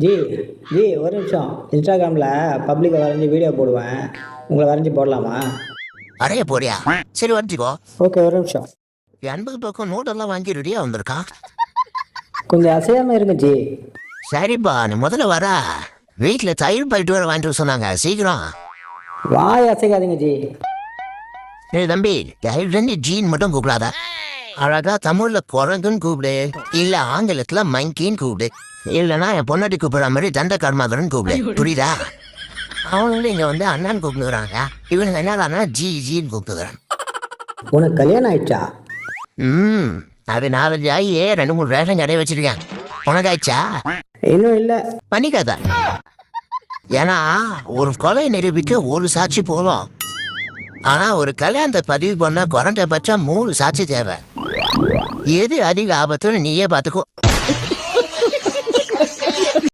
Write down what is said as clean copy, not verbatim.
G G ஒரு நிமிஷம். இன்ஸ்டாகிராமில் பப்ளிக்கை வரைஞ்சி வீடியோ போடுவேன். உங்களை வரைஞ்சி போடலாமா? அறைய போறியா? சரி வரைஞ்சிக்கோ. ஓகே, ஒரு நிமிஷம். என் அன்புக்கு பக்கம் நோட்டெல்லாம் வாங்கி ரெடியா வந்திருக்கா. கொஞ்சம் அசையாமல் இருங்க ஜி. சரிப்பா, நீ முதல்ல வர. வீட்டில் தயிர் போயிட்டு வர வாங்கிட்டு சொன்னாங்க, சீக்கிரம். வாய் அசைக்காதீங்க ஜி. ஏய் தம்பி, தயவு செஞ்சு ஜீன் மட்டும் கூப்பிடாத. அழகா தமிழ்ல குரங்குன்னு கூப்பிடு, இல்ல ஆங்கிலத்துல மங்கின்னு கூப்பிடு, இல்லைன்னா என் பொன்னாட்டி கூப்பிடுற மாதிரி தண்ட கர்மாதரன் கூப்பிடு. புரியுதா? அவங்களும் இங்க வந்து அண்ணான்னு கூப்பிடுறாங்க. இவனுங்க என்னடானா ஜி ஜின்னு கூப்பிடுறான். உனக்கு கல்யாணம் ஆயிடுச்சா? அது 4 ஆகியே 2-3 ரேஷன் கடை வச்சிருக்கேன். உனக்கு ஆயிடுச்சா? இன்னும் இல்லை. பண்ணிக்காத. ஏன்னா ஒரு கொலை நிரூபிக்க ஒரு சாட்சி போதும். ஆனா ஒரு கல்யாணத்தை பதிவு பண்ண குறைஞ்சபட்சம் 3 சாட்சி தேவை. எது அதிக ஆபத்துன்னு நீயே பார்த்துக்கோ.